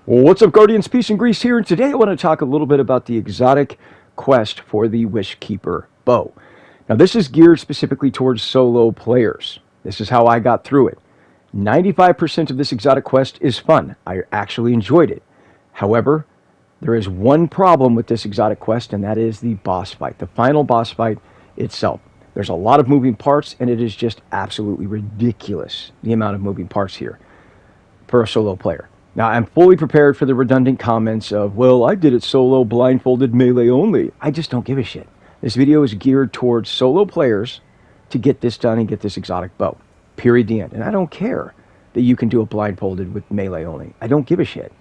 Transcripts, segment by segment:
Well, what's up, Guardians? Peace and Grease here, and today I want to talk a little bit about the exotic quest for the WishKeeper bow. Now, this is geared specifically towards solo players. This is how I got through it. 95% of this exotic quest is fun. I actually enjoyed it. However, there is one problem with this exotic quest, and that is the boss fight, the final boss fight itself. There's a lot of moving parts, and it is just absolutely ridiculous, the amount of moving parts here for a solo player. Now, I'm fully prepared for the redundant comments of, well, I did it solo, blindfolded, melee only. I just don't give a shit. This video is geared towards solo players to get this done and get this exotic bow. Period, the end. And I don't care that you can do it blindfolded with melee only. I don't give a shit.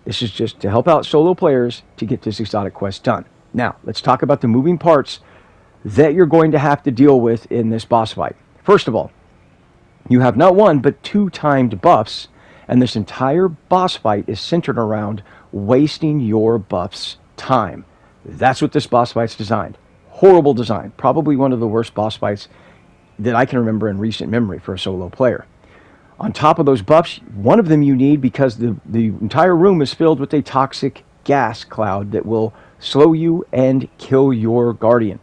This is just to help out solo players to get this exotic quest done. Now, let's talk about the moving parts that you're going to have to deal with in this boss fight. First of all, you have not one, but two timed buffs. And this entire boss fight is centered around wasting your buff's time. That's what this boss fight's designed. Horrible design. Probably one of the worst boss fights that I can remember in recent memory for a solo player. On top of those buffs, one of them you need because the entire room is filled with a toxic gas cloud that will slow you and kill your guardian.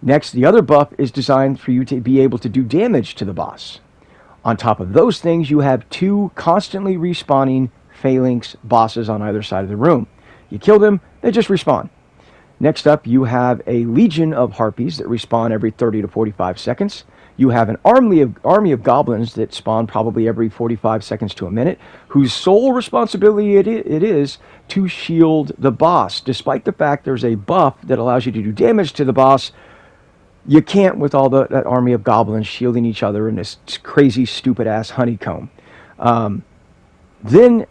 Next, the other buff is designed for you to be able to do damage to the boss. On top of those things, you have two constantly respawning phalanx bosses on either side of the room. You kill them, they just respawn. Next up, you have a legion of harpies that respawn every 30 to 45 seconds. You have an army of goblins that spawn probably every 45 seconds to a minute, whose sole responsibility it is to shield the boss. Despite the fact there's a buff that allows you to do damage to the boss, you can't with all that army of goblins shielding each other in this crazy, stupid-ass honeycomb. Then,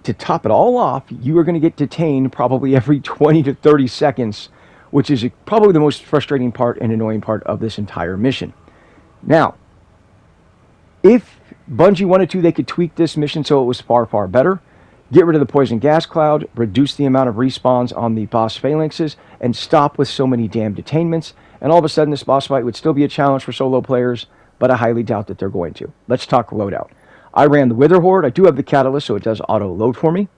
to top it all off, you are going to get detained probably every 20 to 30 seconds, which is probably the most frustrating part and annoying part of this entire mission. Now, if Bungie wanted to, they could tweak this mission so it was far, far better. Get rid of the poison gas cloud, reduce the amount of respawns on the boss phalanxes, and stop with so many damn detainments. And all of a sudden, this boss fight would still be a challenge for solo players, but I highly doubt that they're going to. Let's talk loadout. I ran the Wither Horde. I do have the Catalyst, so it does auto-load for me.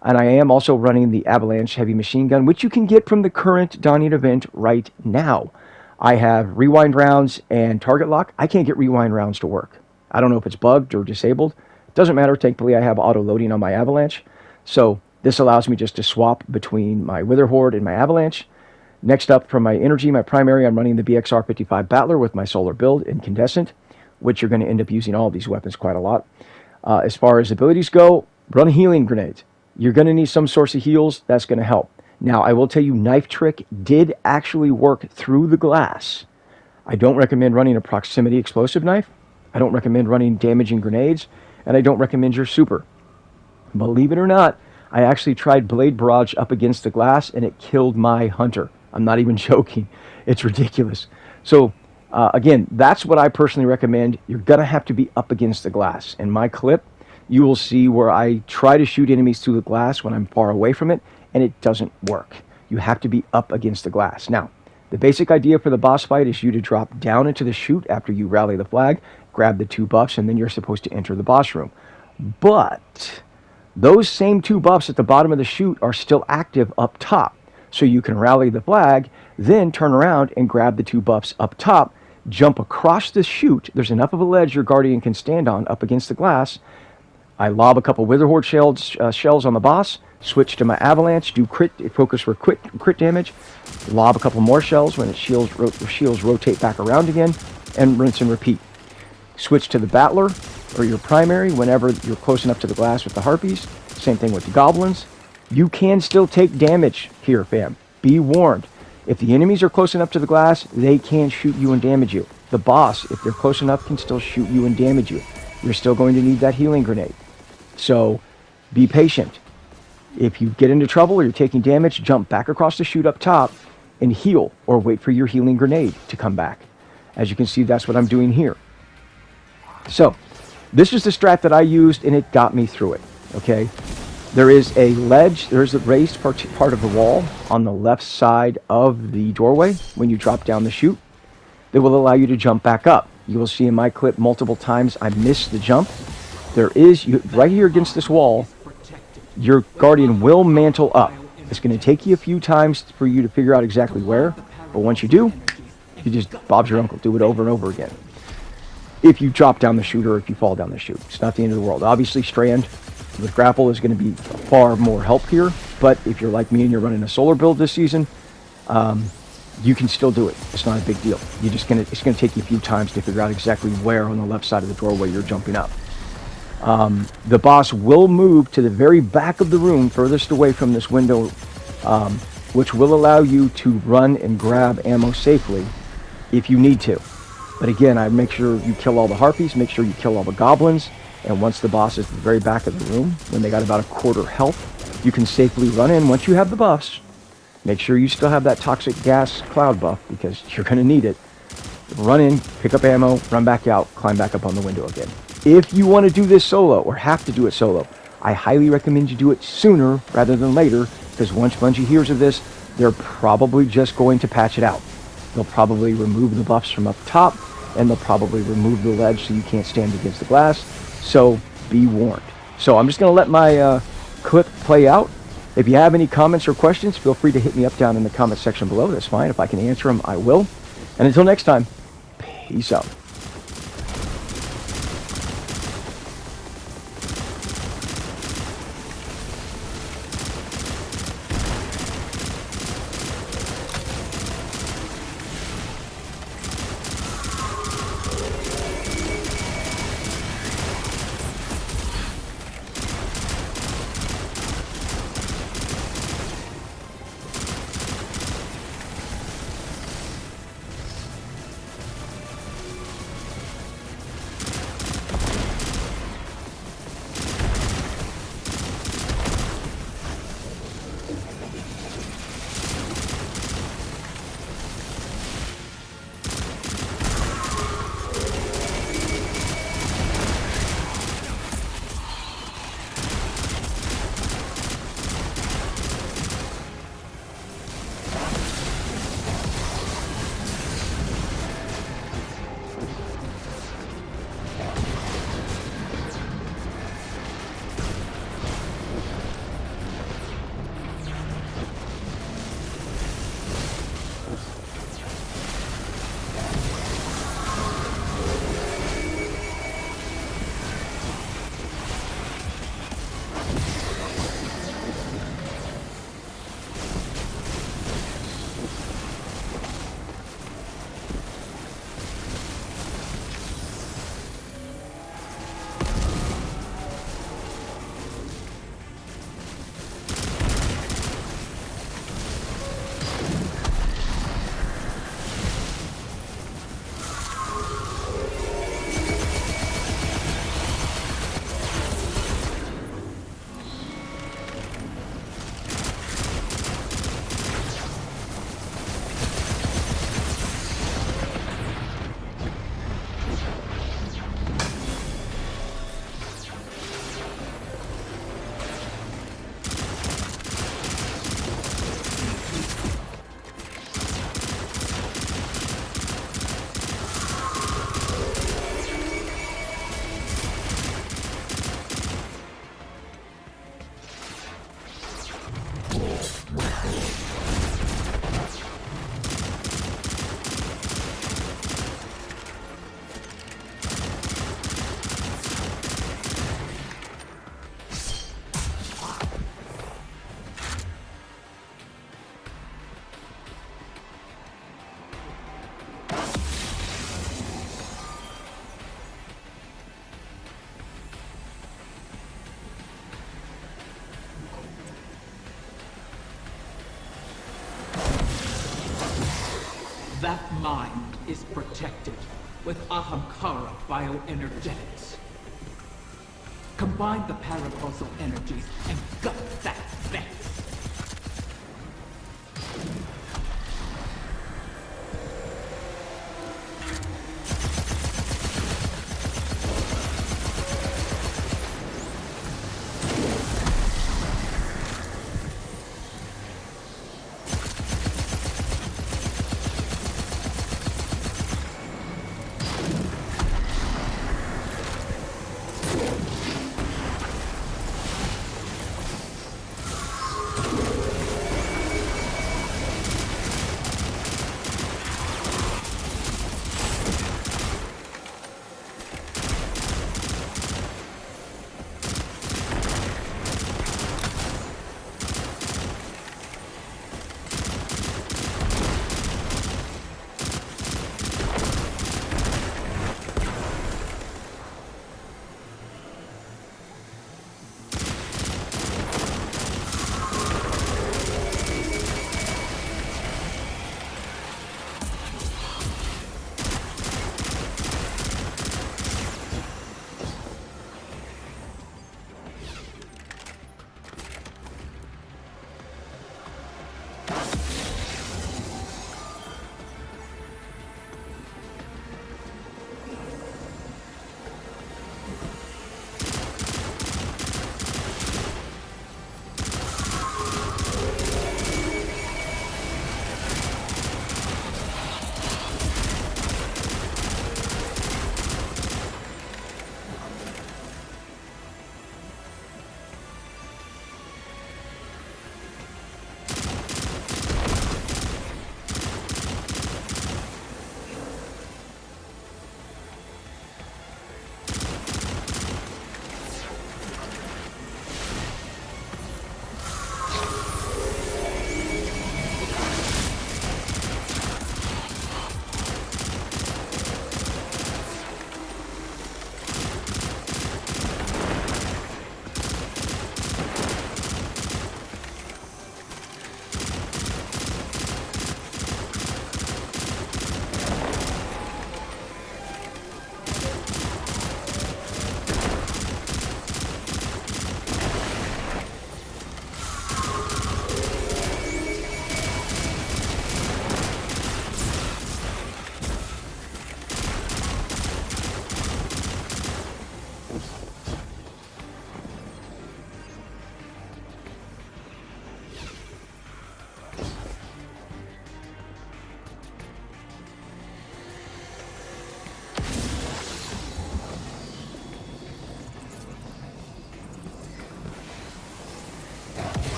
And I am also running the Avalanche Heavy Machine Gun, which you can get from the current Dawning event right now. I have Rewind rounds and Target Lock. I can't get Rewind rounds to work. I don't know if it's bugged or disabled. Doesn't matter. Thankfully, I have auto-loading on my Avalanche. So this allows me just to swap between my Wither Horde and my Avalanche. Next up, from my energy, my primary, I'm running the BXR-55 Battler with my solar build, Incandescent, which you're going to end up using all of these weapons quite a lot. As far as abilities go, run healing grenades. You're going to need some source of heals. That's going to help. Now, I will tell you, Knife Trick did actually work through the glass. I don't recommend running a proximity explosive knife. I don't recommend running damaging grenades. And I don't recommend your super. Believe it or not, I actually tried Blade Barrage up against the glass, and it killed my hunter. I'm not even joking. It's ridiculous. So, again, that's what I personally recommend. You're going to have to be up against the glass. In my clip, you will see where I try to shoot enemies through the glass when I'm far away from it, and it doesn't work. You have to be up against the glass. Now, the basic idea for the boss fight is you to drop down into the chute after you rally the flag, grab the two buffs, and then you're supposed to enter the boss room. But those same two buffs at the bottom of the chute are still active up top. So you can rally the flag, then turn around and grab the two buffs up top, jump across the chute. There's enough of a ledge your guardian can stand on up against the glass. I lob a couple Wither Horde shells on the boss, switch to my Avalanche, do focus for crit damage, lob a couple more shells when its shields rotate back around again, and rinse and repeat. Switch to the Battler, or your primary, whenever you're close enough to the glass with the Harpies. Same thing with the Goblins. You can still take damage here, fam. Be warned. If the enemies are close enough to the glass, they can shoot you and damage you. The boss, if they're close enough, can still shoot you and damage you. You're still going to need that healing grenade. So, be patient. If you get into trouble or you're taking damage, jump back across the chute up top and heal, or wait for your healing grenade to come back. As you can see, that's what I'm doing here. So, this is the strat that I used, and it got me through it, okay? There is a ledge, there's a raised part of the wall on the left side of the doorway when you drop down the chute that will allow you to jump back up. You will see in my clip multiple times I missed the jump. There is, right here against this wall, your Guardian will mantle up. It's going to take you a few times for you to figure out exactly where, but once you do, you just Bob's your uncle. Do it over and over again. If you drop down the chute or if you fall down the chute, it's not the end of the world. Obviously, Strand with Grapple is going to be far more help here, but if you're like me and you're running a solar build this season, you can still do it. It's not a big deal. It's going to take you a few times to figure out exactly where on the left side of the doorway you're jumping up. The boss will move to the very back of the room, furthest away from this window, which will allow you to run and grab ammo safely if you need to. But again, I make sure you kill all the harpies, make sure you kill all the goblins, and once the boss is at the very back of the room, when they got about a quarter health, you can safely run in. Once you have the buffs, make sure you still have that toxic gas cloud buff, because you're going to need it. Run in, pick up ammo, run back out, climb back up on the window again. If you want to do this solo, or have to do it solo, I highly recommend you do it sooner rather than later, because once Bungie hears of this, they're probably just going to patch it out. They'll probably remove the buffs from up top, and they'll probably remove the ledge so you can't stand against the glass. So be warned. So I'm just going to let my clip play out. If you have any comments or questions, feel free to hit me up down in the comment section below. That's fine. If I can answer them, I will. And until next time, peace out. That mind is protected with Ahamkara bioenergetics. Combine the paracausal energies and gut that vent.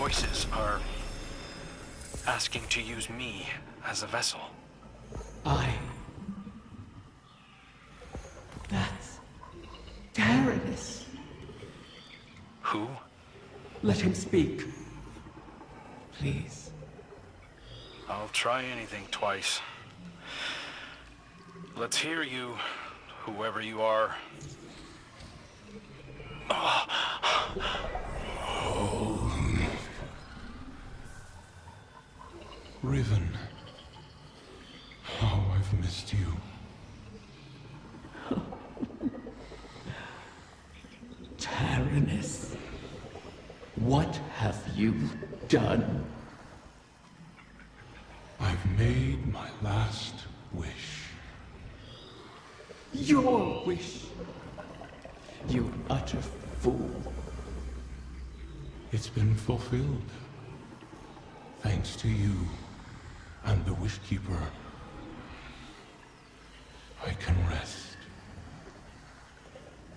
voices are asking to use me as a vessel. That's Tyrannus. Who? Let him speak. Please. I'll try anything twice. Let's hear you, whoever you are. Riven, how I've missed you. Tyrannus, what have you done? I've made my last wish. Your wish. You utter fool. It's been fulfilled. Thanks to you and the WishKeeper, I can rest.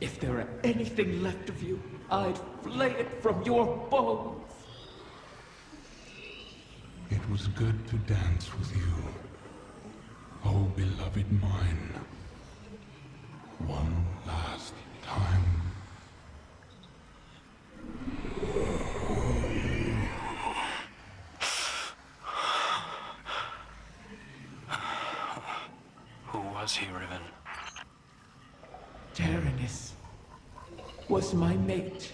If there were anything left of you, I'd flay it from your bones. It was good to dance with you, oh beloved mine. One last time. Who was he, Riven? Tyrannus was my mate.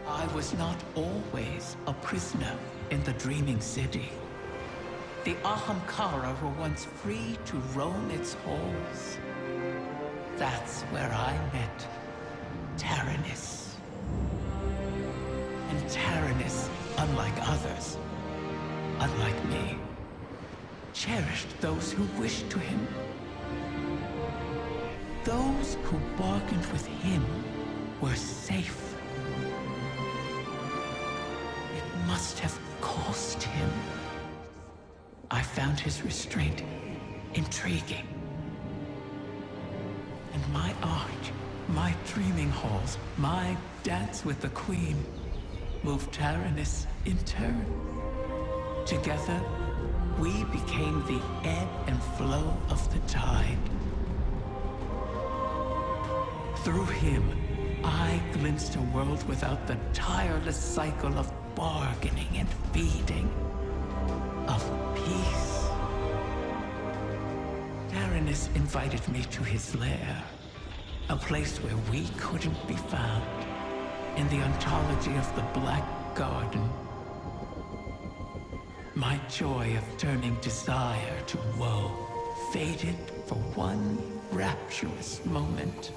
I was not always a prisoner in the dreaming city. The Ahamkara were once free to roam its halls. That's where I met Tyrannus. And Tyrannus, unlike others, unlike me, cherished those who wished to him. Those who bargained with him were safe. It must have cost him. I found his restraint intriguing. And my art, my dreaming halls, my dance with the queen moved Tyrannus in turn. Together, we became the ebb and flow of the tide. Through him, I glimpsed a world without the tireless cycle of bargaining and feeding, of peace. Tyrannus invited me to his lair, a place where we couldn't be found, in the ontology of the Black Garden. My joy of turning desire to woe faded for one rapturous moment.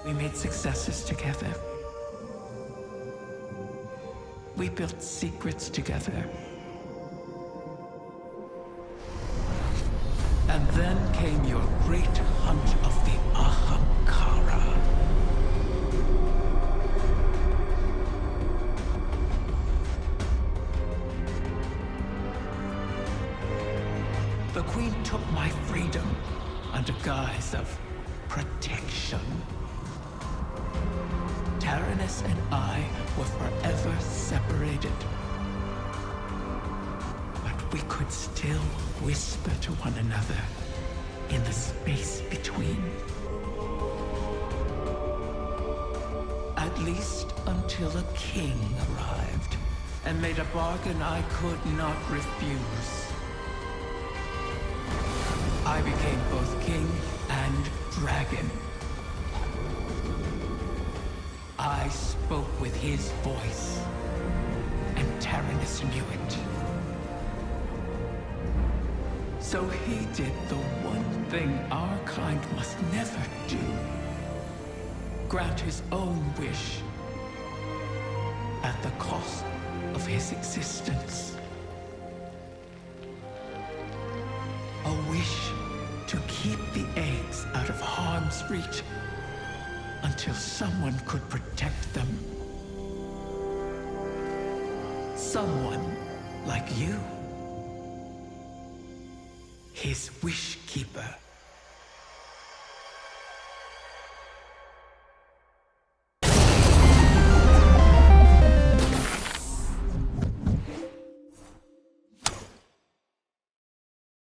We made successes together. We built secrets together. And then came your great hunt of the Ahamkara. The Queen took my freedom under guise of protection. Tyrannus and I were forever separated. But we could still whisper to one another in the space between. At least until a king arrived and made a bargain I could not refuse. I became both king and dragon. I spoke with his voice, and Tyrannus knew it. So he did the one thing our kind must never do. Grant his own wish at the cost of his existence. A wish to keep the eggs out of harm's reach until someone could protect them. Someone like you. His WishKeeper.